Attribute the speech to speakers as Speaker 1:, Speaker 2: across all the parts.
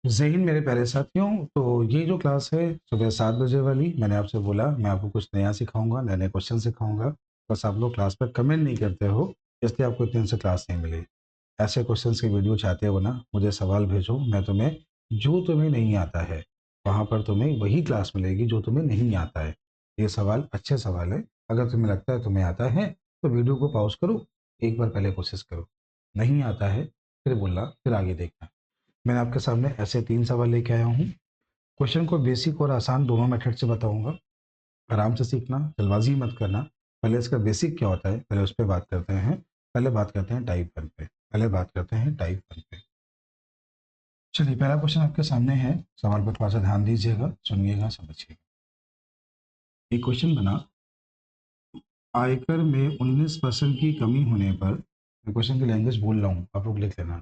Speaker 1: जय हिंद मेरे प्यारे साथियों। तो ये जो क्लास है सुबह 7 बजे वाली, मैंने आपसे बोला मैं आपको कुछ नया सिखाऊंगा, नए नए क्वेश्चन सिखाऊंगा। बस आप लोग क्लास पर कमेंट नहीं करते हो, इसलिए आपको इतने दिन से क्लास नहीं मिली। ऐसे क्वेश्चंस की वीडियो चाहते हो ना, मुझे सवाल भेजो। मैं तुम्हें जो तुम्हें नहीं आता है वहाँ पर तुम्हें वही क्लास मिलेगी जो तुम्हें नहीं आता है। ये सवाल अच्छे सवाल है। अगर तुम्हें लगता है तुम्हें आता है तो वीडियो को पॉज करो, एक बार पहले कोशिश करो। नहीं आता है फिर बोलना, फिर आगे देखना। मैंने आपके सामने ऐसे 3 सवाल लेके आया हूँ। क्वेश्चन को बेसिक और आसान दोनों मेथड से बताऊंगा। आराम से सीखना, जल्दबाजी मत करना। पहले इसका बेसिक क्या होता है पहले उस पर बात करते हैं। पहले बात करते हैं टाइप 1 पे। पहले बात करते हैं टाइप 1 पे। चलिए, पहला क्वेश्चन आपके सामने है। सवाल पर थोड़ा सा ध्यान दीजिएगा, सुनिएगा, समझिएगा। एक क्वेश्चन बना, आयकर में 19% की कमी होने पर, मैं क्वेश्चन की लैंग्वेज बोल रहा हूँ, आप लोग लिख लेना।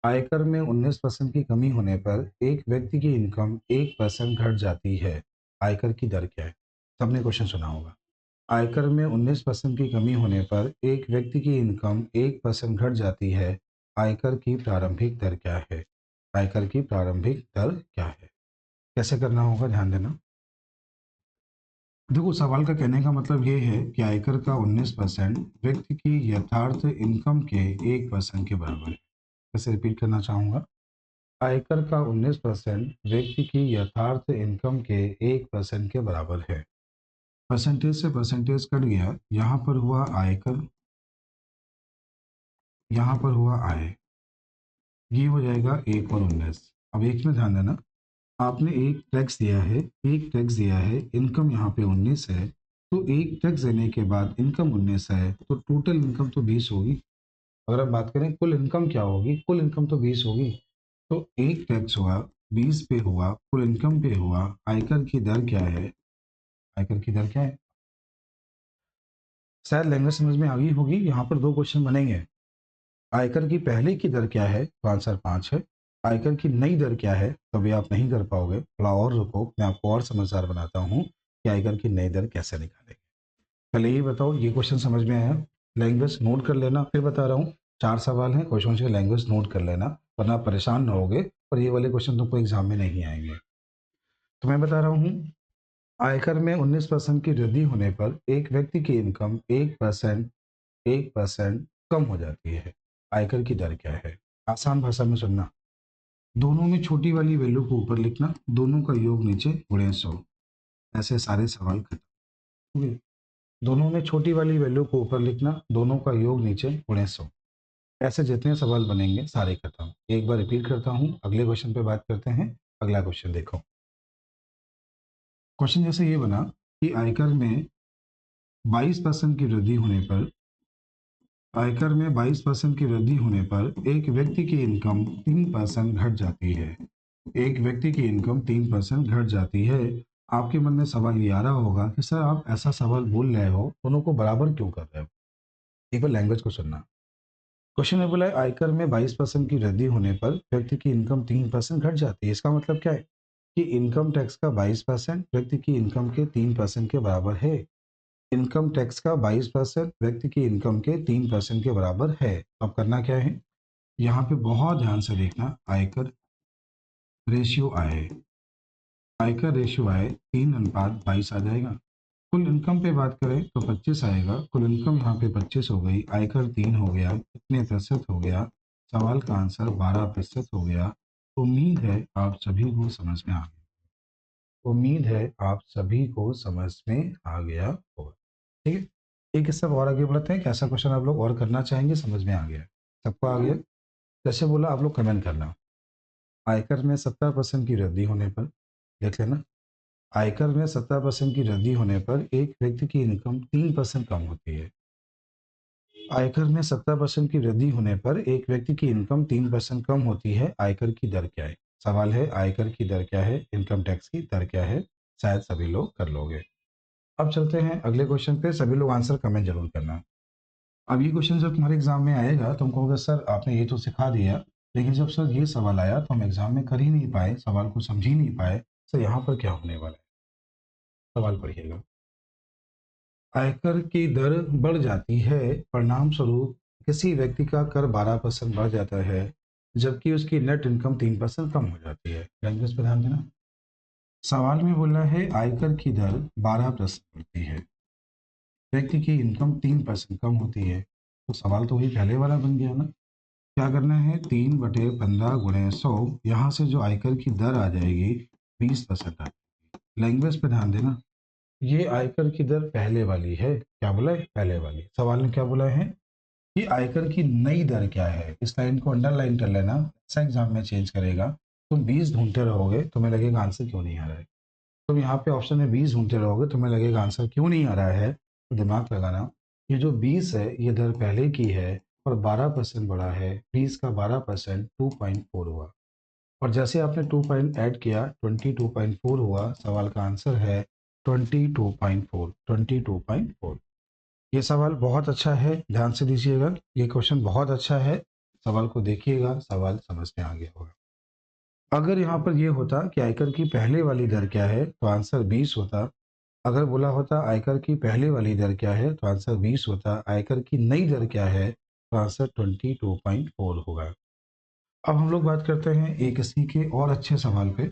Speaker 1: आयकर में 19% की कमी होने पर एक व्यक्ति की इनकम 1% घट जाती है। आयकर की दर क्या है? सबने क्वेश्चन सुना होगा। आयकर में 19% की कमी होने पर एक व्यक्ति की इनकम 1% घट जाती है। आयकर की प्रारंभिक दर क्या है? आयकर की प्रारंभिक दर क्या है? कैसे करना होगा, ध्यान देना। देखो, सवाल का कहने का मतलब ये है कि आयकर का 19% व्यक्ति की यथार्थ इनकम के 1% के बराबर है। कैसे रिपीट करना चाहूँगा। आयकर का 19% व्यक्ति की यथार्थ इनकम के 1% के बराबर है। परसेंटेज से परसेंटेज कट गया, यहाँ पर हुआ आयकर, यहाँ पर हुआ आय। ये हो जाएगा 1 और 19। अब एक में ध्यान देना, आपने एक टैक्स दिया है, एक टैक्स दिया है, इनकम यहाँ पे 19 है। तो एक टैक्स देने के बाद इनकम 19 है तो टोटल इनकम तो 20 होगी। अगर हम बात करें कुल इनकम क्या होगी, कुल इनकम तो 20 होगी। तो एक टैक्स हुआ, 20 पे हुआ, कुल इनकम पे हुआ। आयकर की दर क्या है? आयकर की दर क्या है? शायद लैंग्वेज समझ में आ गई होगी। यहाँ पर दो क्वेश्चन बनेंगे। आयकर की पहले की दर क्या है, तो आंसर 5 है। आयकर की नई दर क्या है, तो अभी आप नहीं कर पाओगे, थोड़ा और रुको, मैं आपको और समझदार बनाता हूँ कि आयकर की नई दर कैसे निकालेंगे। पहले ये बताओ, ये क्वेश्चन समझ में आया? लैंग्वेज नोट कर लेना, फिर बता रहा हूँ। 4 सवाल हैं, क्वेश्चन की लैंग्वेज नोट कर लेना, वरना आप परेशान ना होगे और ये वाले क्वेश्चन तुमको एग्जाम में नहीं आएंगे। तो मैं बता रहा हूँ, आयकर में 19% की वृद्धि होने पर एक व्यक्ति की इनकम 1% कम हो जाती है। आयकर की दर क्या है? आसान भाषा में सुनना। दोनों में छोटी वाली वैल्यू को ऊपर लिखना, दोनों का योग नीचे गुणे 100। ऐसे सारे सवाल खत्म हुए। दोनों में छोटी वाली वैल्यू को ऊपर लिखना, दोनों का योग नीचे गुणे 100। ऐसे जितने सवाल बनेंगे सारे खत्म। एक बार रिपीट करता हूँ, अगले क्वेश्चन पे बात करते हैं। अगला क्वेश्चन देखो। क्वेश्चन जैसे ये बना कि आयकर में 22% की वृद्धि होने पर, आयकर में 22% की वृद्धि होने पर एक व्यक्ति की इनकम 3% घट जाती है। एक व्यक्ति की इनकम 3% घट जाती है। आपके मन में सवाल ये आ रहा होगा कि सर आप ऐसा सवाल बोल रहे हो, दोनों को बराबर क्यों कर रहे हो? एक बार लैंग्वेज को सुनना। क्वेश्चन में बोला है आयकर में 22% की वृद्धि होने पर व्यक्ति की इनकम 3% घट जाती है। इसका मतलब क्या है कि इनकम टैक्स का 22% व्यक्ति की इनकम के 3% के बराबर है। इनकम टैक्स का 22% व्यक्ति की इनकम के 3% के बराबर है। अब करना क्या है, यहाँ पे बहुत ध्यान से देखना। आयकर रेशियो आए, आयकर रेशियो आए 3:22 आ जाएगा। कुल इनकम पे बात करें तो 25 आएगा। कुल इनकम यहाँ पे 25 हो गई, आयकर 3 हो गया, कितने प्रतिशत हो गया? सवाल का आंसर 12% हो गया। उम्मीद है आप सभी को समझ में आ गया। उम्मीद है आप सभी को समझ में आ गया होगा। ठीक है, एक स्टेप और आगे बढ़ते हैं। कैसा क्वेश्चन आप लोग और करना चाहेंगे? समझ में आ गया? सबको आ गया? जैसे बोला, आप लोग कमेंट करना। आयकर में 70% की वृद्धि होने पर, देख लेना, आयकर में 70% की वृद्धि होने पर एक व्यक्ति की इनकम 3% कम होती है। आयकर में 70% की वृद्धि होने पर एक व्यक्ति की इनकम 3% कम होती है। आयकर की दर क्या है? सवाल है आयकर की दर क्या है, इनकम टैक्स की दर क्या है। शायद सभी लोग कर लोगे। अब चलते हैं अगले क्वेश्चन पे। सभी लोग आंसर कमेंट जरूर करना। अब ये क्वेश्चन जब तुम्हारे एग्जाम में आएगा तो हम कहोगे सर आपने ये तो सिखा दिया, लेकिन जब सर ये सवाल आया तो हम एग्जाम में कर ही नहीं पाए, सवाल को समझ ही नहीं पाए। सर यहाँ पर क्या होने वाला है? सवाल पढ़िएगा। आयकर की दर बढ़ जाती है, परिणाम स्वरूप किसी व्यक्ति का कर 12% बढ़ जाता है। जबकि उसकी नेट इनकम 3% कम हो जाती है। लैंग्वेज पे ध्यान देना। सवाल में बोला है आयकर की दर 12% बढ़ती है, व्यक्ति की इनकम 3% कम होती है। तो सवाल तो वही पहले वाला बन गया ना। क्या करना है, 3/15 गुणे 100, यहाँ से जो आयकर की दर आ जाएगी 20% आ जाएगी। लैंग्वेज पे ध्यान देना। ये आयकर की दर पहले वाली है, क्या बोला है, पहले वाली। सवाल में क्या बोला है कि आयकर की नई दर क्या है। इस लाइन को अंडरलाइन कर लेना, ऐसा एग्जाम में चेंज करेगा। तुम 20 ढूंढते रहोगे, तुम्हें लगेगा आंसर क्यों नहीं आ रहा है। तुम यहाँ पे ऑप्शन में 20 ढूंढते रहोगे, तुम्हें लगेगा आंसर क्यों नहीं आ रहा है। तो दिमाग लगाना, ये जो 20 है ये दर पहले की है और 12% बढ़ा है। 20 का 12% 2.4 हुआ, और जैसे आपने 2 पॉइंट ऐड किया 22.4 हुआ। सवाल का आंसर है 22.4, 22.4। ये सवाल बहुत अच्छा है, ध्यान से दीजिएगा। ये क्वेश्चन बहुत अच्छा है, सवाल को देखिएगा, सवाल समझ में आ गया होगा। अगर यहाँ पर ये होता कि आयकर की पहले वाली दर क्या है तो आंसर 20 होता। अगर बोला होता आयकर की पहले वाली दर क्या है तो आंसर 20 होता। आयकर की नई दर क्या है तो आंसर 22.4 होगा। अब हम लोग बात करते हैं एक इसी के और अच्छे सवाल पे।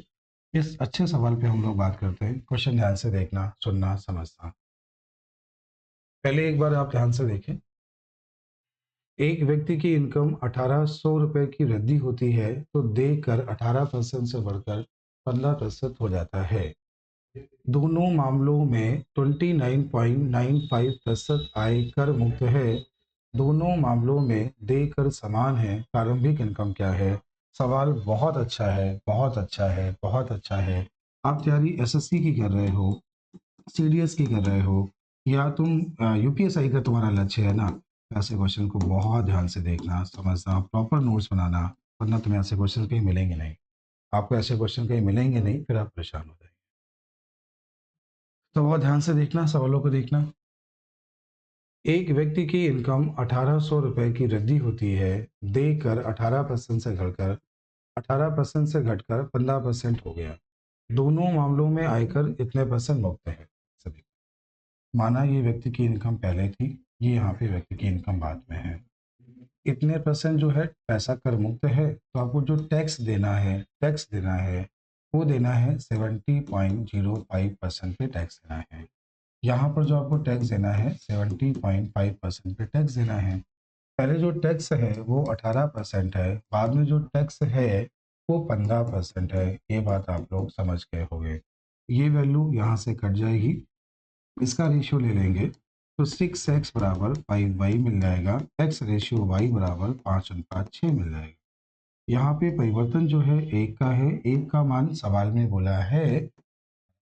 Speaker 1: इस अच्छे सवाल पे हम लोग बात करते हैं। क्वेश्चन ध्यान से देखना, सुनना, समझना। पहले एक बार आप ध्यान से देखें। एक व्यक्ति की इनकम 1800 रुपए की वृद्धि होती है तो देकर 18% से बढ़कर 15% हो जाता है। दोनों मामलों में 29.95% आयकर मुक्त है। दोनों मामलों में देकर समान है, प्रारंभिक इनकम क्या है। सवाल बहुत अच्छा है, बहुत अच्छा है, बहुत अच्छा है। आप तैयारी एसएससी की कर रहे हो, सीडीएस की कर रहे हो, या तुम यूपीएसआई का तुम्हारा लक्ष्य है ना, ऐसे क्वेश्चन को बहुत ध्यान से देखना, समझना, प्रॉपर नोट्स बनाना, वरना तुम्हें ऐसे क्वेश्चन कहीं मिलेंगे नहीं। आपको ऐसे क्वेश्चन कहीं मिलेंगे नहीं, फिर आप परेशान हो जाएंगे। तो बहुत ध्यान से देखना, सवालों को देखना। एक व्यक्ति की इनकम 1800 रुपए की वृद्धि होती है, देकर 18% से घटकर 18% से घटकर 15% हो गया। दोनों मामलों में आयकर इतने परसेंट मुक्त है। सभी माना ये व्यक्ति की इनकम पहले थी, ये यहाँ पे व्यक्ति की इनकम बाद में है। इतने परसेंट जो है पैसा कर मुक्त है, तो आपको जो टैक्स देना है वो देना है 70.05% पे टैक्स देना है। यहाँ पर जो आपको टैक्स देना है 70.5% पे टैक्स देना है। पहले जो टैक्स है वो 18% है, बाद में जो टैक्स है वो 15% है। ये बात आप लोग समझ गए होंगे। ये वैल्यू यहाँ से कट जाएगी, इसका रेशियो ले लेंगे तो 6x बराबर 5y मिल जाएगा। x रेशियो y बराबर 5:6 मिल जाएगा। यहाँ पे परिवर्तन जो है एक का है, एक का मान सवाल में बोला है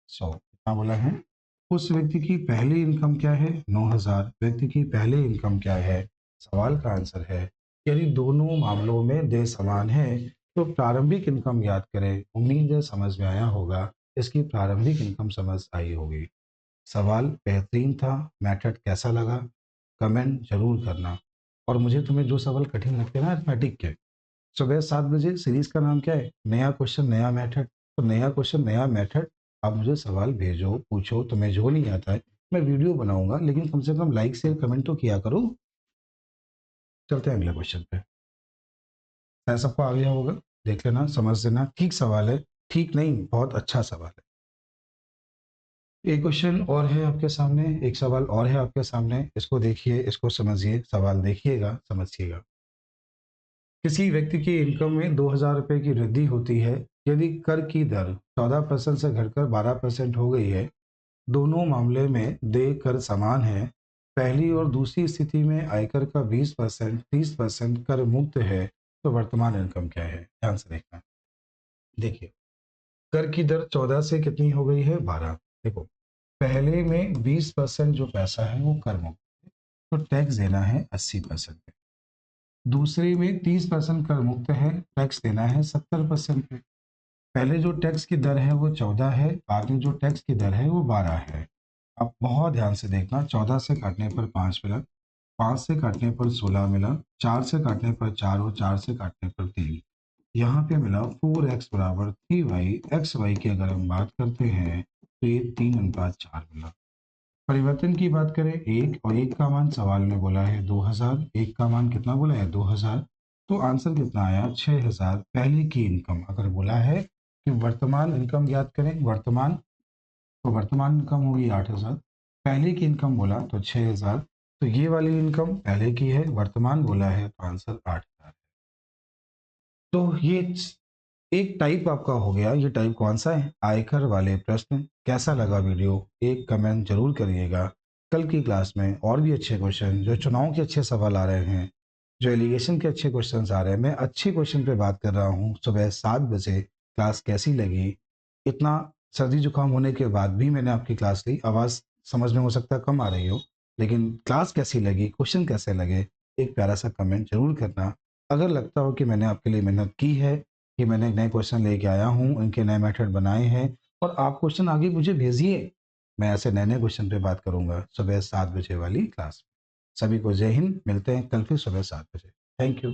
Speaker 1: 100। कितना बोला है। उस व्यक्ति की पहली इनकम क्या है, 9000। व्यक्ति की पहली इनकम क्या है, सवाल का आंसर है। यदि दोनों मामलों में दे समान है तो प्रारंभिक इनकम याद करें। उम्मीद है समझ में आया होगा, इसकी प्रारंभिक इनकम समझ आई होगी। सवाल बेहतरीन था, मेथड कैसा लगा कमेंट जरूर करना। और मुझे तुम्हें जो सवाल कठिन लगते हैं ना अर्थमेटिक के, सुबह 7 बजे सीरीज का नाम क्या है, नया क्वेश्चन नया मेथड। तो नया क्वेश्चन नया मेथड, आप मुझे सवाल भेजो, पूछो। तुम्हें जो नहीं आता है मैं वीडियो बनाऊंगा, लेकिन कम से कम लाइक शेयर कमेंट तो किया करो। चलते हैं अगले क्वेश्चन पे। शायद सबको आ गया होगा, देख लेना, समझ लेना। ठीक सवाल है, ठीक नहीं, बहुत अच्छा सवाल है। एक क्वेश्चन और है आपके सामने, एक सवाल और है आपके सामने। इसको देखिए, इसको समझिए, सवाल देखिएगा, समझिएगा। किसी व्यक्ति की इनकम में 2000 रुपए की वृद्धि होती है। यदि कर की दर 14% से घटकर 12% हो गई है, दोनों मामले में देय कर समान है। पहली और दूसरी स्थिति में आयकर का 20%, 30% कर मुक्त है, तो वर्तमान इनकम क्या है। ध्यान से देखना। देखिए, कर की दर 14 से कितनी हो गई है, 12। देखो, पहले में 20% जो पैसा है वो कर मुक्त, तो टैक्स देना है 80% पे। दूसरे में 30% कर मुक्त है, टैक्स देना है 70% पे। पहले जो टैक्स की दर है वो 14 है, बाद में जो टैक्स की दर है वो 12 है। अब बहुत ध्यान से देखना, 14 से काटने पर 5 मिला, 5 से काटने पर 16 मिला, 4 से काटने पर 4 और 4 से काटने पर 3। यहाँ पे मिला 4x बराबर 3y। एक्स वाई की अगर हम बात करते हैं तो ये 3:4 मिला। परिवर्तन की बात करें, एक और एक का मान सवाल में बोला है 2000, एक का मान कितना बोला है 2000। तो आंसर कितना आया? 6,000 पहले की इनकम। अगर बोला है कि वर्तमान इनकम ज्ञात करें, वर्तमान, तो वर्तमान इनकम होगी 8,000। पहले की इनकम बोला तो 6,000। तो ये वाली इनकम पहले की है, वर्तमान बोला है, तो आंसर 8,000। तो ये एक टाइप आपका हो गया। ये टाइप कौन सा है? आयकर वाले प्रश्न। कैसा लगा वीडियो? एक कमेंट जरूर करिएगा। कल की क्लास में और भी अच्छे क्वेश्चन, जो चुनाव के अच्छे सवाल आ रहे हैं, जो एलिगेशन के अच्छे क्वेश्चन आ रहे हैं, मैं अच्छे क्वेश्चन पे बात कर रहा हूँ। सुबह 7 बजे क्लास कैसी लगी? इतना सर्दी जुकाम होने के बाद भी मैंने आपकी क्लास ली। आवाज़ समझ में हो सकता है कम आ रही हो, लेकिन क्लास कैसी लगी, क्वेश्चन कैसे लगे, एक प्यारा सा कमेंट जरूर करना। अगर लगता हो कि मैंने आपके लिए मेहनत की है, कि मैंने नए क्वेश्चन लेके आया हूँ, उनके नए मेथड बनाए हैं, और आप क्वेश्चन आगे मुझे भेजिए। मैं ऐसे नए-नए क्वेश्चन पे बात करूँगा सुबह 7 बजे वाली क्लास में। सभी को जय हिंद, मिलते हैं कल फिर सुबह 7 बजे। Thank you.